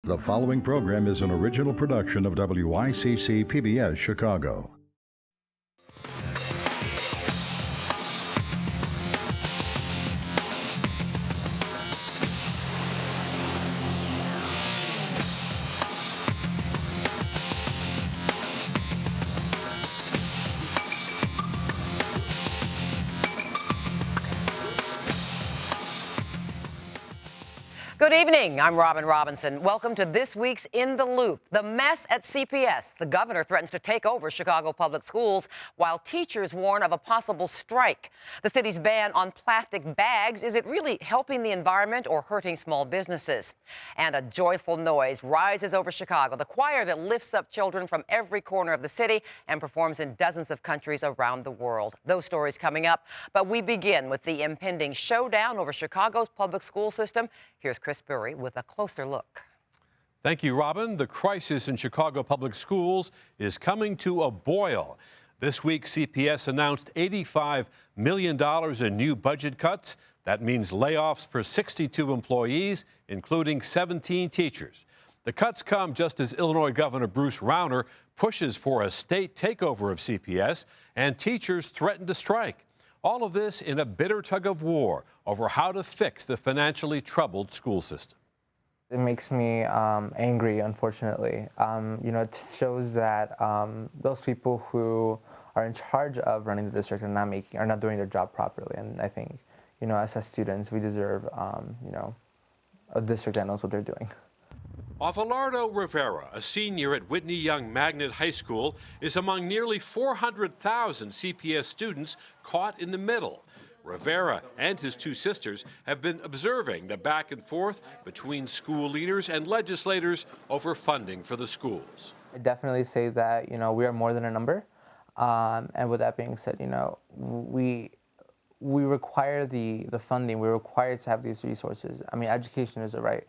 The following program is an original production of WYCC PBS Chicago. Good evening. I'm Robin Robinson. Welcome to this week's In the Loop. The mess at CPS. The governor threatens to take over Chicago public schools while teachers warn of a possible strike. The city's ban on plastic bags. Is it really helping the environment or hurting small businesses? And a joyful noise rises over Chicago. The choir that lifts up children from every corner of the city and performs in dozens of countries around the world. Those stories coming up. But we begin with the impending showdown over Chicago's public school system. Here's Chris Burry with a closer look. Thank you, Robin. The crisis in Chicago public schools is coming to a boil. This week, CPS announced $85 million in new budget cuts. That means layoffs for 62 employees, including 17 teachers. The cuts come just as Illinois Governor Bruce Rauner pushes for a state takeover of CPS, and teachers threaten to strike. All of this in a bitter tug of war over how to fix the financially troubled school system. It makes me angry, unfortunately. It shows that those people who are in charge of running the district are not doing their job properly. And I think, as students, we deserve, a district that knows what they're doing. Abelardo Rivera, a senior at Whitney Young Magnet High School, is among nearly 400,000 CPS students caught in the middle. Rivera and his two sisters have been observing the back and forth between school leaders and legislators over funding for the schools. I definitely say that, we are more than a number. And with that being said, we require the funding. We're required to have these resources. I mean, education is a right.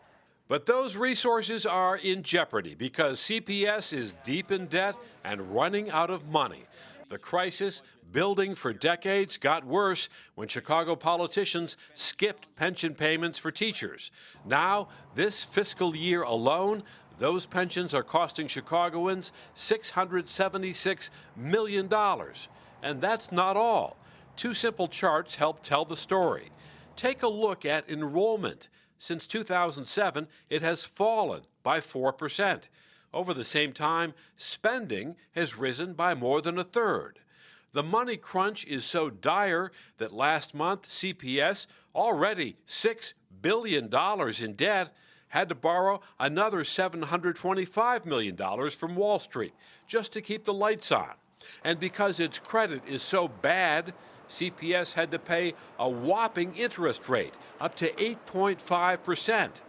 But those resources are in jeopardy because CPS is deep in debt and running out of money. The crisis, building for decades, got worse when Chicago politicians skipped pension payments for teachers. Now, this fiscal year alone, those pensions are costing Chicagoans $676 million. And that's not all. Two simple charts help tell the story. Take a look at enrollment. Since 2007, it has fallen by 4%. Over the same time, spending has risen by more than a third. The money crunch is so dire that last month, CPS, already $6 billion in debt, had to borrow another $725 million from Wall Street just to keep the lights on. And because its credit is so bad, CPS had to pay a whopping interest rate, up to 8.5%.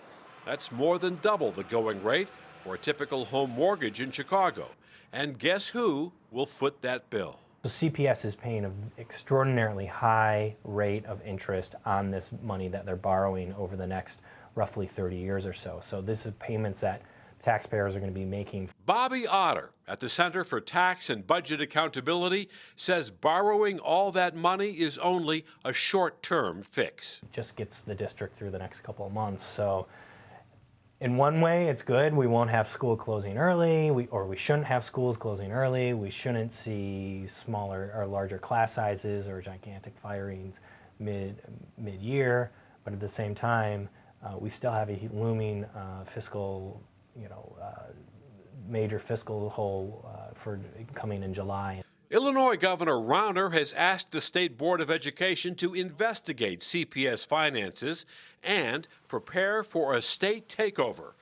That's more than double the going rate for a typical home mortgage in Chicago. And guess who will foot that bill? So CPS is paying an extraordinarily high rate of interest on this money that they're borrowing over the next roughly 30 years or so. So this is payments that taxpayers are going to be making. Bobby Otter at the Center for Tax and Budget Accountability says borrowing all that money is only a short-term fix. It just gets the district through the next couple of months. So in one way, it's good. We won't have school closing early, we shouldn't have schools closing early. We shouldn't see smaller or larger class sizes or gigantic firings mid-year. But at the same time, we still have a looming fiscal major fiscal hole for coming in July. Illinois Governor Rauner has asked the State Board of Education to investigate CPS finances and prepare for a state takeover.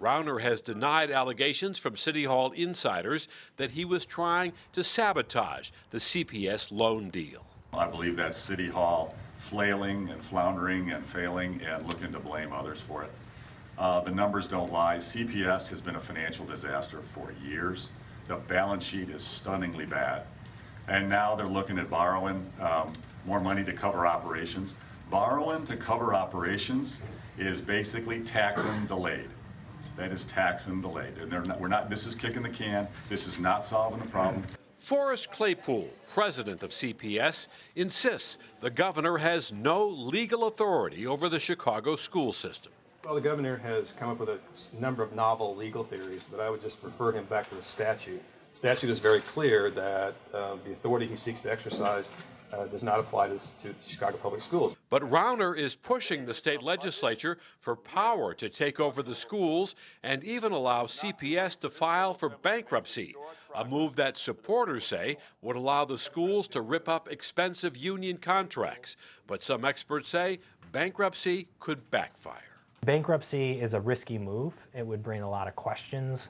Rauner has denied allegations from City Hall insiders that he was trying to sabotage the CPS loan deal. I believe that's City Hall flailing and floundering and failing and looking to blame others for it. The numbers don't lie. CPS has been a financial disaster for years. The balance sheet is stunningly bad. And now they're looking at borrowing more money to cover operations. Borrowing to cover operations is basically taxing delayed. That is taxing delayed. And this is kicking the can. This is not solving the problem. Forrest Claypool, president of CPS, insists the governor has no legal authority over the Chicago school system. Well, the governor has come up with a number of novel legal theories, but I would just refer him back to the statute. The statute is very clear that the authority he seeks to exercise does not apply to Chicago Public Schools. But Rauner is pushing the state legislature for power to take over the schools and even allow CPS to file for bankruptcy, a move that supporters say would allow the schools to rip up expensive union contracts. But some experts say bankruptcy could backfire. Bankruptcy is a risky move. It would bring a lot of questions.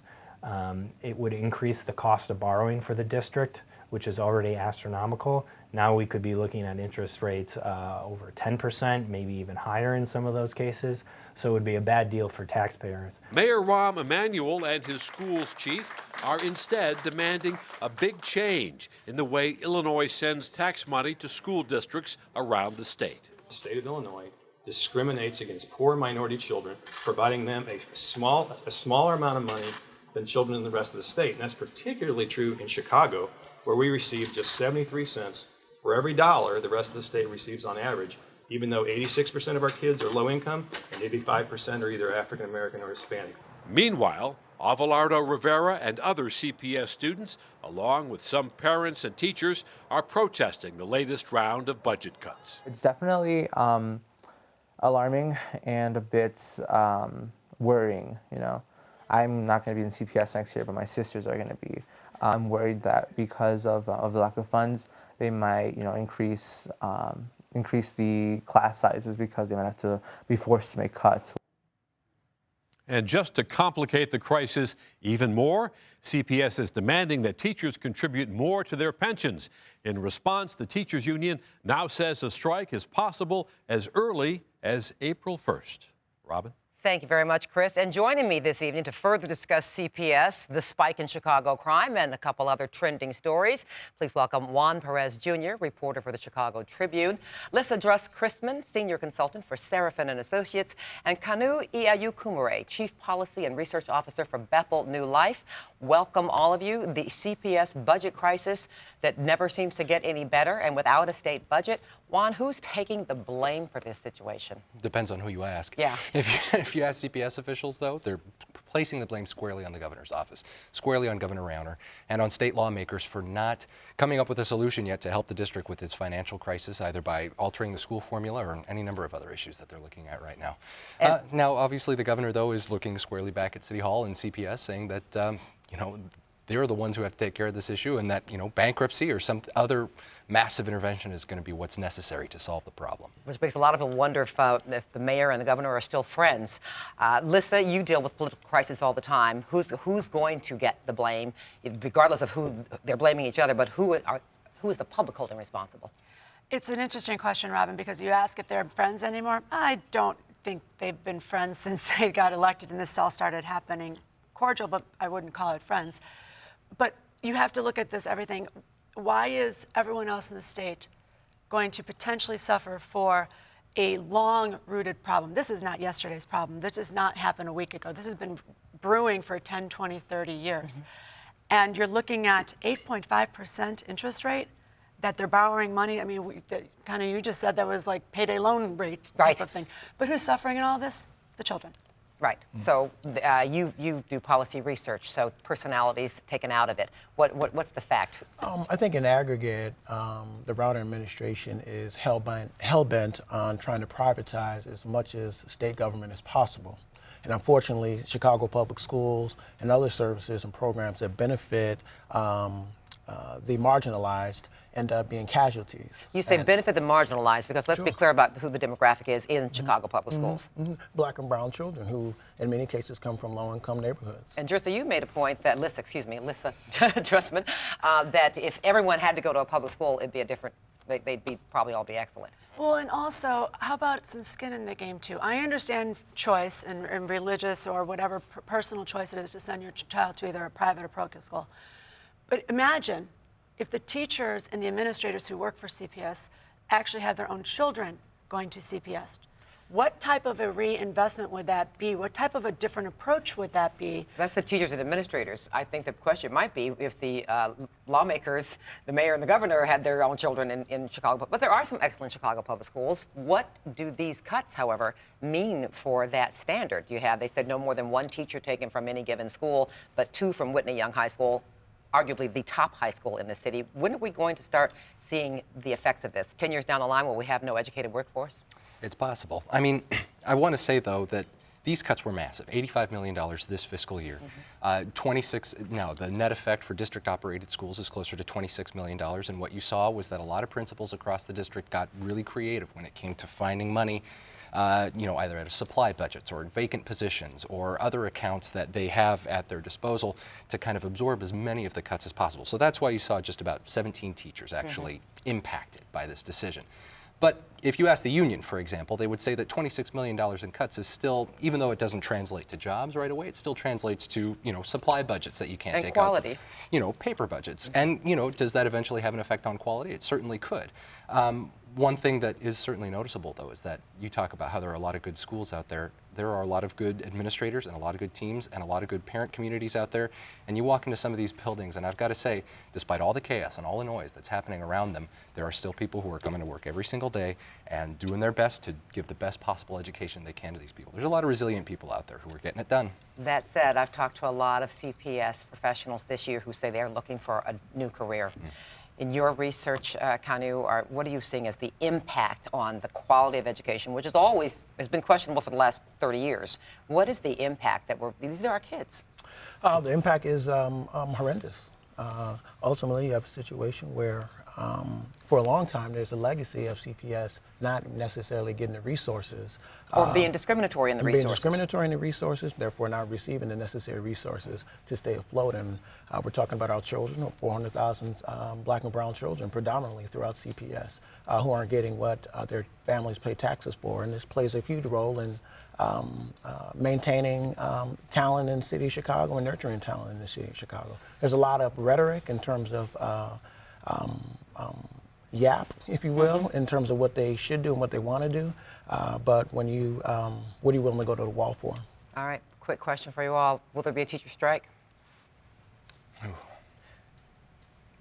It would increase the cost of borrowing for the district, which is already astronomical. Now we could be looking at interest rates over 10%, maybe even higher in some of those cases. So it would be a bad deal for taxpayers. Mayor Rahm Emanuel and his school's chief are instead demanding a big change in the way Illinois sends tax money to school districts around the state. The state of Illinois discriminates against poor minority children, providing them a smaller amount of money than children in the rest of the state. And that's particularly true in Chicago, where we receive just 73 cents for every dollar the rest of the state receives on average, even though 86% of our kids are low income and 85% are either African American or Hispanic. Meanwhile, Abelardo Rivera and other CPS students, along with some parents and teachers, are protesting the latest round of budget cuts. It's definitely alarming and a bit worrying. You know, I'm not going to be in CPS next year, but my sisters are going to be. I'm worried that because of the lack of funds, they might, increase the class sizes because they might have to be forced to make cuts. And just to complicate the crisis even more, CPS is demanding that teachers contribute more to their pensions. In response, the teachers union now says a strike is possible as early as April 1st. Robin? Thank you very much, Chris. And joining me this evening to further discuss CPS, the spike in Chicago crime, and a couple other trending stories, please welcome Juan Perez Jr., reporter for the Chicago Tribune, Lissa Druss-Christman, senior consultant for Seraphin and Associates, and Kanu Iayukumare, chief policy and research officer for Bethel New Life. Welcome, all of you. The CPS budget crisis that never seems to get any better, and without a state budget. Juan, who's taking the blame for this situation? Depends on who you ask. Yeah. If you ask CPS officials, though, they're placing the blame squarely on the governor's office, squarely on Governor Rauner, and on state lawmakers for not coming up with a solution yet to help the district with its financial crisis, either by altering the school formula or any number of other issues that they're looking at right now. Now, obviously, the governor, though, is looking squarely back at City Hall and CPS, saying that, they're the ones who have to take care of this issue, and that, bankruptcy or some other massive intervention is going to be what's necessary to solve the problem. Which makes a lot of people wonder if the mayor and the governor are still friends. Lissa, you deal with political crisis all the time. Who's going to get the blame, regardless of who they're blaming each other, but who is the public holding responsible? It's an interesting question, Robin, because you ask if they're friends anymore. I don't think they've been friends since they got elected and this all started happening. Cordial, but I wouldn't call it friends. But you have to look at this everything. Why is everyone else in the state going to potentially suffer for a long-rooted problem? This is not yesterday's problem. This does not happen a week ago. This has been brewing for 10, 20, 30 years. Mm-hmm. And you're looking at 8.5% interest rate that they're borrowing money. I mean, you just said that was like payday loan rate type of thing. But who's suffering in all this? The children. Right. So you do policy research, so personalities taken out of it. What's the fact? I think in aggregate, the Rauner administration is hell-bent on trying to privatize as much as state government as possible. And unfortunately, Chicago Public Schools and other services and programs that benefit the marginalized end up being casualties. You say benefit the marginalized because let's be clear about who the demographic is in Chicago Public Schools. Black and brown children who, in many cases, come from low-income neighborhoods. And Drissa, you made a point that, Lissa Drussman, that if everyone had to go to a public school, it'd be a different, they'd probably all be excellent. Well, and also, how about some skin in the game, too? I understand choice and religious or whatever personal choice it is to send your child to either a private or public school. But imagine if the teachers and the administrators who work for CPS actually had their own children going to CPS. What type of a reinvestment would that be? What type of a different approach would that be? That's the teachers and administrators. I think the question might be if the lawmakers, the mayor and the governor, had their own children in Chicago. But there are some excellent Chicago public schools. What do these cuts, however, mean for that standard? They said no more than one teacher taken from any given school, but 2 from Whitney Young High School, arguably the top high school in the city. When are we going to start seeing the effects of this? 10 years down the line, will we have no educated workforce? It's possible. I mean, I want to say, though, that these cuts were massive, $85 million this fiscal year. The net effect for district-operated schools is closer to $26 million, and what you saw was that a lot of principals across the district got really creative when it came to finding money, either out of supply budgets or vacant positions or other accounts that they have at their disposal to kind of absorb as many of the cuts as possible. So that's why you saw just about 17 teachers actually impacted by this decision. But if you ask the union, for example, they would say that $26 million in cuts is still, even though it doesn't translate to jobs right away, it still translates to, supply budgets that you can't take out. And quality. Paper budgets. And, does that eventually have an effect on quality? It certainly could. One thing that is certainly noticeable, though, is that you talk about how there are a lot of good schools out there. There are a lot of good administrators and a lot of good teams and a lot of good parent communities out there. And you walk into some of these buildings, and I've got to say, despite all the chaos and all the noise that's happening around them, there are still people who are coming to work every single day and doing their best to give the best possible education they can to these people. There's a lot of resilient people out there who are getting it done. That said, I've talked to a lot of CPS professionals this year who say they're looking for a new career. In your research, Kanu, what are you seeing as the impact on the quality of education, which has been questionable for the last 30 years? What is the impact these are our kids? The impact is horrendous. Ultimately, you have a situation where, for a long time, there's a legacy of CPS not necessarily getting the resources. Or being discriminatory in the resources. Being discriminatory in the resources, therefore not receiving the necessary resources to stay afloat. And we're talking about our children, 400,000 black and brown children, predominantly throughout CPS, who aren't getting what their families pay taxes for. And this plays a huge role in maintaining talent in the city of Chicago and nurturing talent in the city of Chicago. There's a lot of rhetoric in terms of yap, if you will, in terms of what they should do and what they want to do. But when you, what are you willing to go to the wall for? All right, quick question for you all. Will there be a teacher strike? Ooh.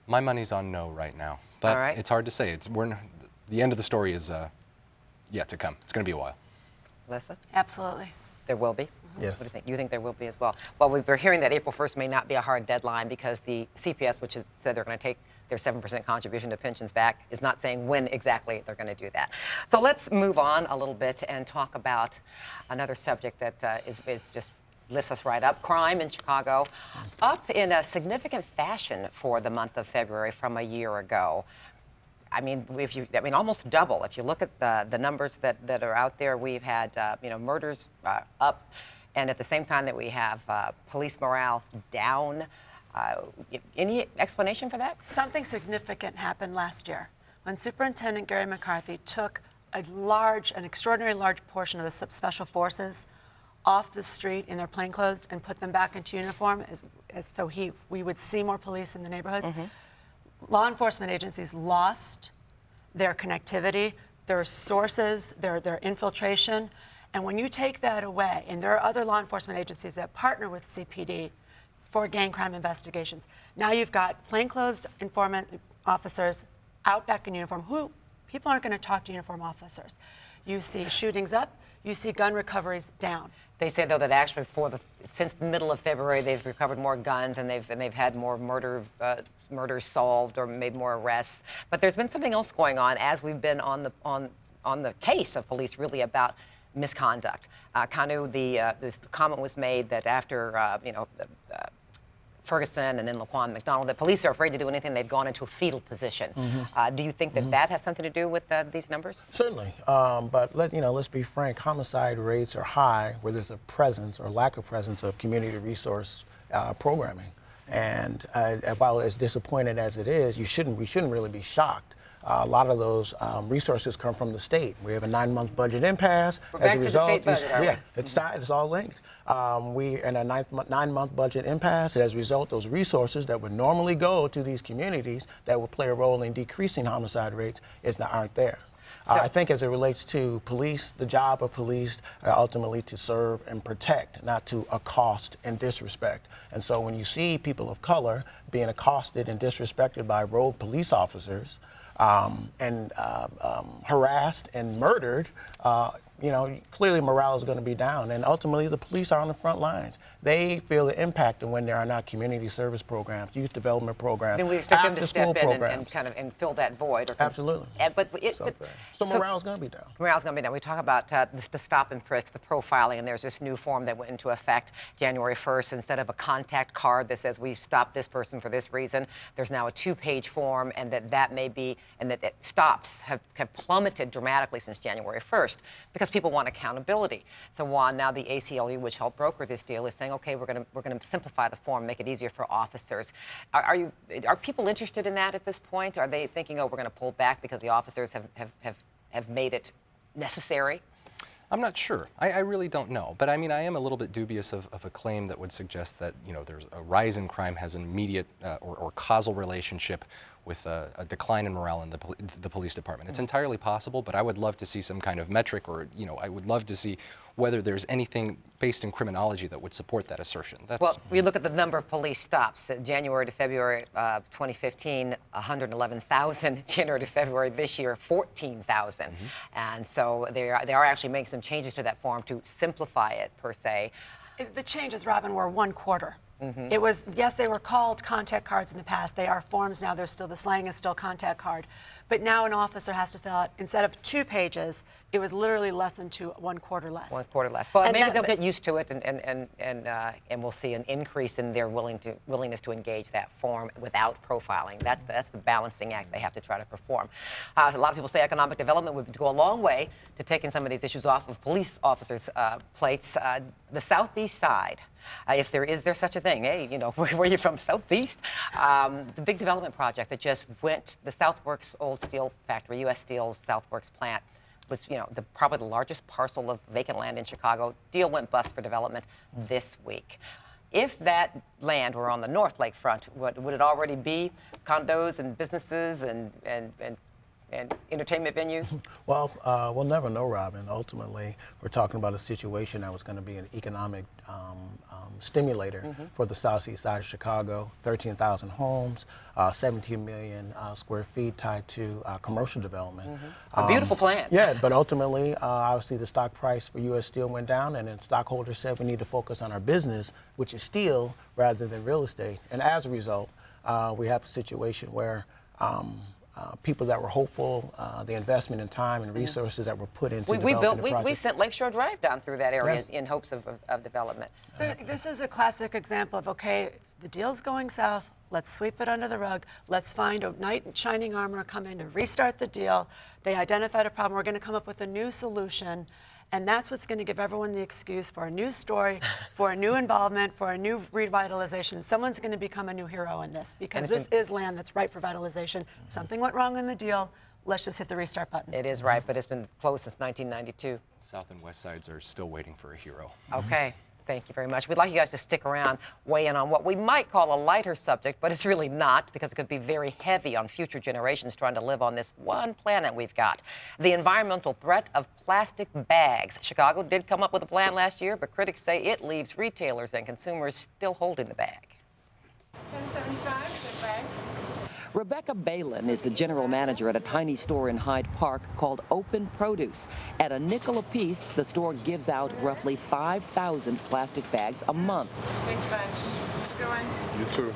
My money's on no right now, but it's hard to say. The end of the story is yet to come. It's going to be a while. Alyssa? Absolutely. There will be? Yes. What do you think? You think there will be as well? Well, we're hearing that April 1st may not be a hard deadline because the CPS, which has said they're going to take their 7% contribution to pensions back, is not saying when exactly they're going to do that. So let's move on a little bit and talk about another subject that is just lifts us right up. Crime in Chicago, up in a significant fashion for the month of February from a year ago. I mean, almost double. If you look at the numbers that are out there, we've had murders up, and at the same time that we have police morale down. Any explanation for that? Something significant happened last year when Superintendent Gary McCarthy took an extraordinarily large portion of the special forces off the street in their plainclothes and put them back into uniform, so we would see more police in the neighborhoods. Law enforcement agencies lost their connectivity, their sources, their infiltration, and when you take that away, and there are other law enforcement agencies that partner with CPD for gang crime investigations. Now you've got plainclothes informant officers out back in uniform. People aren't going to talk to uniform officers. You see shootings up, you see gun recoveries down. They say, though, that actually since the middle of February, they've recovered more guns and they've had more murders solved or made more arrests. But there's been something else going on as we've been on the case of police, really, about misconduct. Kanu, the comment was made that after Ferguson and then Laquan McDonald, that police are afraid to do anything. They've gone into a fetal position. Do you think that has something to do with these numbers? Certainly, but let's be frank. Homicide rates are high where there's a presence or lack of presence of community resource programming. And while as disappointed as it is, we shouldn't really be shocked. A lot of those resources come from the state. We have a 9-month budget impasse. We're back to the state budget, are we? Yeah, it's all linked. We in a 9-month budget impasse. As a result, those resources that would normally go to these communities that would play a role in decreasing homicide rates aren't there. I think as it relates to police, the job of police are ultimately to serve and protect, not to accost and disrespect. And so when you see people of color being accosted and disrespected by rogue police officers, and harassed and murdered, clearly morale is going to be down. And ultimately, the police are on the front lines. They feel the impact of when there are not community service programs, youth development programs, then we expect them to after-school step in programs. and fill that void. Absolutely. So morale is going to be down. Morale's going to be down. We talk about the stop and frisk, the profiling, and there's this new form that went into effect January 1st. Instead of a contact card that says we stopped this person for this reason, there's now a 2-page form, and that may be, and that stops have plummeted dramatically since January 1st because people want accountability. So Juan, now the ACLU, which helped broker this deal, is saying, okay, we're going to simplify the form, make it easier for officers. Are people interested in that at this point? Are they thinking, oh, we're going to pull back because the officers have made it necessary? I'm not sure. I really don't know. But I mean, I am a little bit dubious of a claim that would suggest that, there's a rise in crime has an immediate or causal relationship with a decline in morale in the police department. It's entirely possible, but I would love to see some kind of metric, or, I would love to see whether there's anything based in criminology that would support that assertion. Well, we look at the number of police stops. January to February 2015, 111,000. January to February this year, 14,000. And so they are actually making some changes to that form to simplify it, per se. The changes, Robin, were 1/4. It was, yes, they were called contact cards in the past. They are forms now. They're still, the slang is still contact card. But now an officer has to fill out, instead of 2 pages, it was literally less than 1/4 less. 1/4 less. Well, maybe they'll get used to it, and we'll see an increase in their willingness to engage that form without profiling. That's the balancing act they have to try to perform. A lot of people say economic development would go a long way to taking some of these issues off of police officers' plates. The Southeast side. If there's such a thing, hey, where are you from, Southeast? The big development project that just went, the Southworks old steel factory, U.S. Steel's Southworks plant, was, probably the largest parcel of vacant land in Chicago. Deal went bust for development this week. If that land were on the North Lakefront, would it already be condos and businesses and entertainment venues? Well, we'll never know, Robin. Ultimately, we're talking about a situation that was going to be an economic stimulator for the southeast side of Chicago. 13,000 homes, 17 million square feet tied to commercial development. A beautiful plan. Yeah, but ultimately, obviously, the stock price for U.S. Steel went down, and then stockholders said we need to focus on our business, which is steel, rather than real estate. And as a result, we have a situation where people that were hopeful, the investment in time and resources that were put into developing the project. We sent Lakeshore Drive down through that area in hopes of development. This is a classic example of, okay, the deal's going south, let's sweep it under the rug, let's find a knight in shining armor, come in to restart the deal. They identified a problem, we're going to come up with a new solution. And that's what's going to give everyone the excuse for a new story, for a new involvement, for a new revitalization. Someone's going to become a new hero in this, because this is land that's ripe for vitalization. Something went wrong in the deal. Let's just hit the restart button. It is right, but it's been closed since 1992. South and West Sides are still waiting for a hero. Okay. Thank you very much. We'd like you guys to stick around, weigh in on what we might call a lighter subject, but it's really not, because it could be very heavy on future generations trying to live on this one planet we've got. The environmental threat of plastic bags. Chicago did come up with a plan last year, but critics say it leaves retailers and consumers still holding the bag. $10.75, good bag. Rebecca Balin is the general manager at a tiny store in Hyde Park called Open Produce. At a nickel apiece, the store gives out roughly 5,000 plastic bags a month. Thanks bunch. Go on. You too.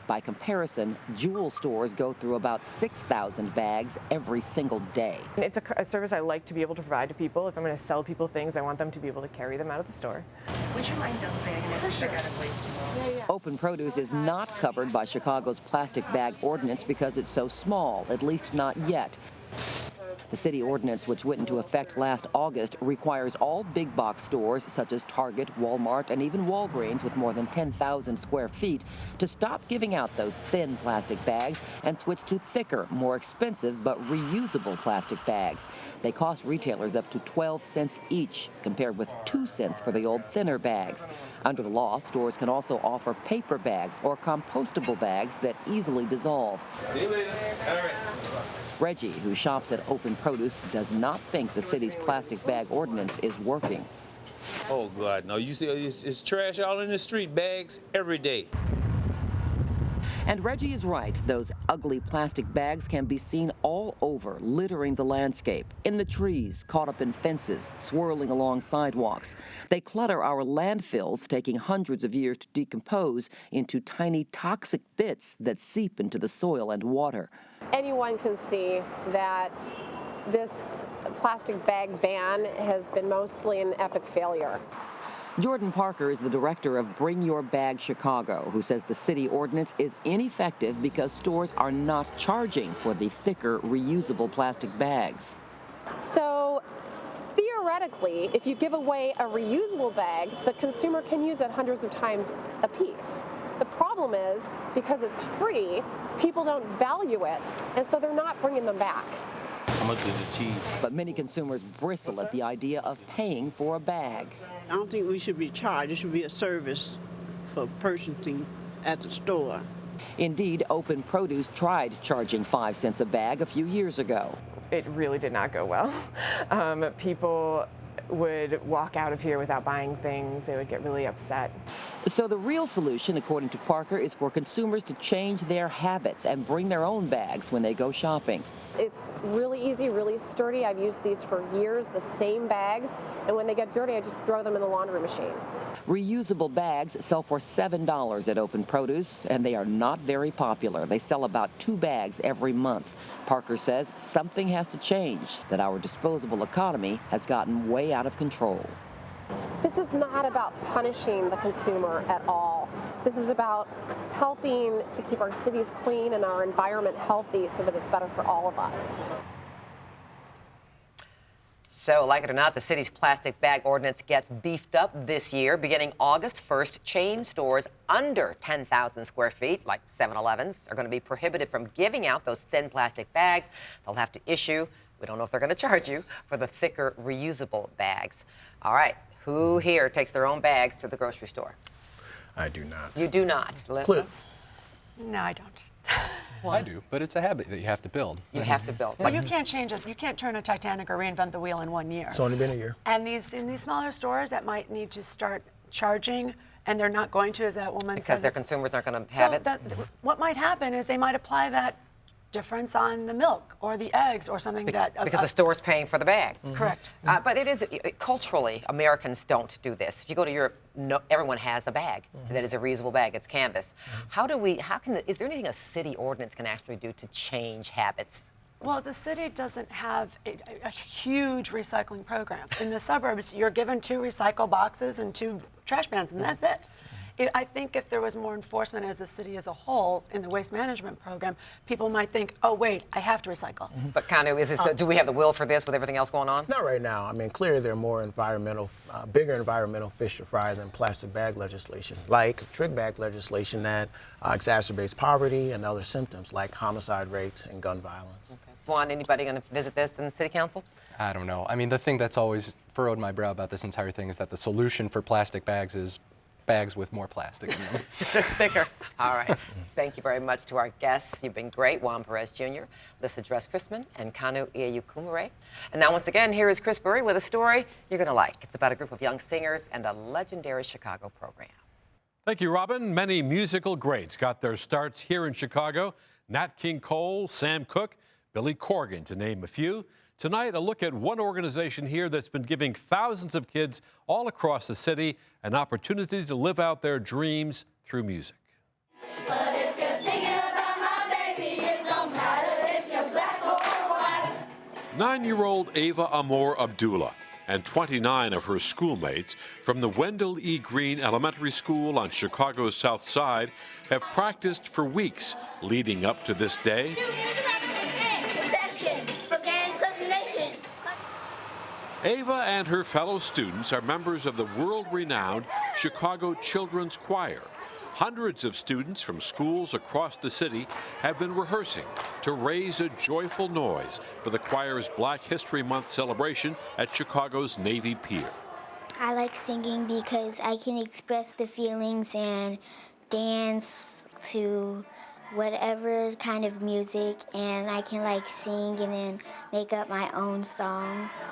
By comparison, jewel stores go through about 6,000 bags every single day. It's a service I like to be able to provide to people. If I'm going to sell people things, I want them to be able to carry them out of the store. Would you mind double bagging it? I got a place to go. Open Produce is not covered by Chicago's plastic bag ordinance because it's so small, at least not yet. The city ordinance, which went into effect last August, requires all big box stores such as Target, Walmart, and even Walgreens with more than 10,000 square feet to stop giving out those thin plastic bags and switch to thicker, more expensive but reusable plastic bags. They cost retailers up to 12 cents each, compared with 2 cents for the old thinner bags. Under the law, stores can also offer paper bags or compostable bags that easily dissolve. See you later. All right. Reggie, who shops at Open Produce, does not think the city's plastic bag ordinance is working. Oh, God, no. You see, it's trash all in the street, bags every day. And Reggie is right. Those ugly plastic bags can be seen all over, littering the landscape, in the trees, caught up in fences, swirling along sidewalks. They clutter our landfills, taking hundreds of years to decompose into tiny toxic bits that seep into the soil and water. Anyone can see that this plastic bag ban has been mostly an epic failure. Jordan Parker is the director of Bring Your Bag Chicago, who says the city ordinance is ineffective because stores are not charging for the thicker, reusable plastic bags. So theoretically, if you give away a reusable bag, the consumer can use it hundreds of times a piece. The problem is, because it's free, people don't value it, and so they're not bringing them back. How much is the cheese? But many consumers bristle at the idea of paying for a bag. I don't think we should be charged. It should be a service for purchasing at the store. Indeed, Open Produce tried charging 5 cents a bag a few years ago. It really did not go well. People would walk out of here without buying things. They would get really upset. So the real solution, according to Parker, is for consumers to change their habits and bring their own bags when they go shopping. It's really easy, really sturdy. I've used these for years, the same bags, and when they get dirty, I just throw them in the laundry machine. Reusable bags sell for $7 at Open Produce, and they are not very popular. They sell about 2 bags every month. Parker says something has to change, that our disposable economy has gotten way out of control. This is not about punishing the consumer at all. This is about helping to keep our cities clean and our environment healthy so that it's better for all of us. So, like it or not, the city's plastic bag ordinance gets beefed up this year. Beginning August 1st, chain stores under 10,000 square feet, like 7-Elevens, are going to be prohibited from giving out those thin plastic bags. They'll have to issue, we don't know if they're going to charge you, for the thicker reusable bags. All right, who here takes their own bags to the grocery store? I do not. You do not. Clip. No, I don't. Well, I do, but it's a habit that you have to build. You have to build. Well, you can't change it. You can't turn a Titanic or reinvent the wheel in 1 year. It's only been a year. And in these smaller stores that might need to start charging, and they're not going to, as that woman said. Because their consumers aren't going to have it. What might happen is they might apply that difference on the milk or the eggs or something because the store's paying for the bag. Correct. But it is culturally, Americans don't do this. If you go to Europe, no, everyone has a bag that is a reusable bag. It's canvas. Is there anything a city ordinance can actually do to change habits? Well, the city doesn't have a huge recycling program. In the suburbs, you're given 2 recycle boxes and 2 trash cans, and that's it. I think if there was more enforcement as a city as a whole in the waste management program, people might think, oh, wait, I have to recycle. But kind of, do we have the will for this with everything else going on? Not right now. I mean, clearly there are more bigger environmental fish to fry than plastic bag legislation, like trick bag legislation that exacerbates poverty and other symptoms like homicide rates and gun violence. Okay. Juan, anybody going to visit this in the city council? I don't know. I mean, the thing that's always furrowed my brow about this entire thing is that the solution for plastic bags is bags with more plastic in them. So thicker. All right. Thank you very much to our guests. You've been great. Juan Perez Jr., Lissa Dress-Chrisman, and Kanu Iyayukumare. And now, once again, here is Chris Burry with a story you're going to like. It's about a group of young singers and a legendary Chicago program. Thank you, Robin. Many musical greats got their starts here in Chicago. Nat King Cole, Sam Cooke, Billy Corgan, to name a few. Tonight, a look at one organization here that's been giving thousands of kids all across the city an opportunity to live out their dreams through music. But if you're thinking about my baby, it don't matter if you're black or white. 9-year-old Ava Amor Abdullah and 29 of her schoolmates from the Wendell E. Green Elementary School on Chicago's South Side have practiced for weeks leading up to this day. Ava and her fellow students are members of the world-renowned Chicago Children's Choir. Hundreds of students from schools across the city have been rehearsing to raise a joyful noise for the choir's Black History Month celebration at Chicago's Navy Pier. I like singing because I can express the feelings and dance to whatever kind of music, and I can like sing and then make up my own songs.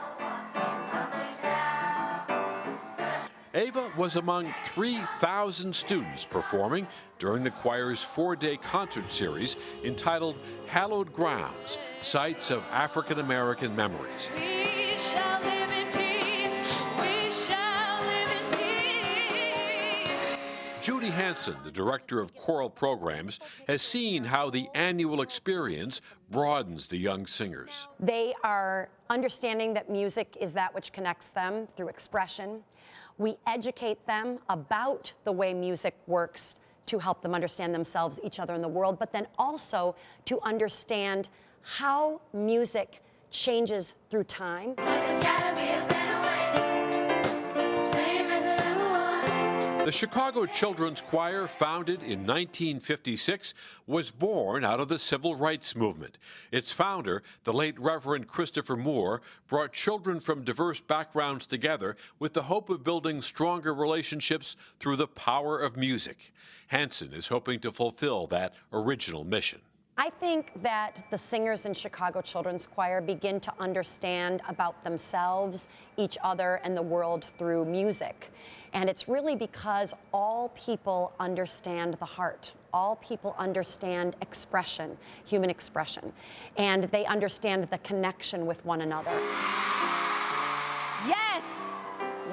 Ava was among 3,000 students performing during the choir's 4-day concert series entitled Hallowed Grounds, Sites of African American Memories. We shall live in peace. We shall live in peace. Judy Hansen, the director of choral programs, has seen how the annual experience broadens the young singers. They are understanding that music is that which connects them through expression. We educate them about the way music works to help them understand themselves, each other, and the world, but then also to understand how music changes through time. The Chicago Children's Choir, founded in 1956, was born out of the civil rights movement. Its founder, the late Reverend Christopher Moore, brought children from diverse backgrounds together with the hope of building stronger relationships through the power of music. Hansen is hoping to fulfill that original mission. I think that the singers in Chicago Children's Choir begin to understand about themselves, each other, and the world through music. And it's really because all people understand the heart. All people understand expression, human expression. And they understand the connection with one another. Yes,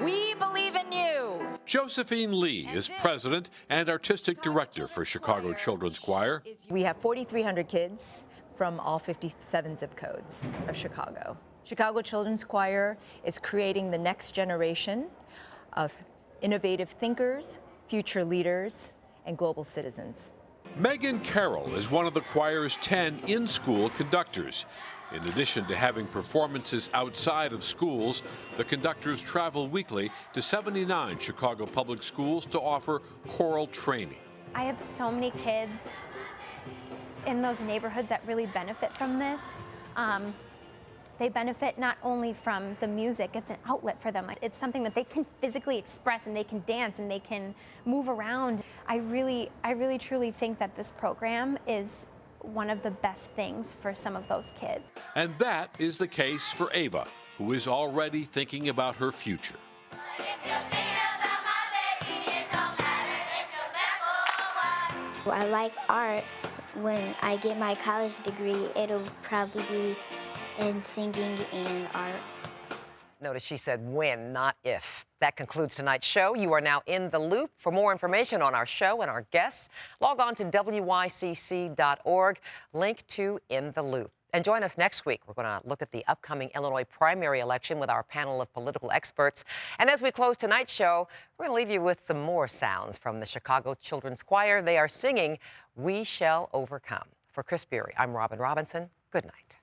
we believe in you. Josephine Lee is president and artistic director for Chicago Children's Choir. We have 4,300 kids from all 57 zip codes of Chicago. Chicago Children's Choir is creating the next generation of innovative thinkers, future leaders, and global citizens. Megan Carroll is one of the choir's 10 in-school conductors. In addition to having performances outside of schools, the conductors travel weekly to 79 Chicago public schools to offer choral training. I have so many kids in those neighborhoods that really benefit from this. They benefit not only from the music, it's an outlet for them. It's something that they can physically express, and they can dance and they can move around. I really truly think that this program is one of the best things for some of those kids. And that is the case for Ava, who is already thinking about her future. I like art. When I get my college degree, it'll probably be in singing and art. Notice she said when, not if. That concludes tonight's show. You are now in the loop. For more information on our show and our guests, log on to WYCC.org, link to In the Loop. And join us next week. We're going to look at the upcoming Illinois primary election with our panel of political experts. And as we close tonight's show, we're going to leave you with some more sounds from the Chicago Children's Choir. They are singing We Shall Overcome. For Chris Beery, I'm Robin Robinson. Good night.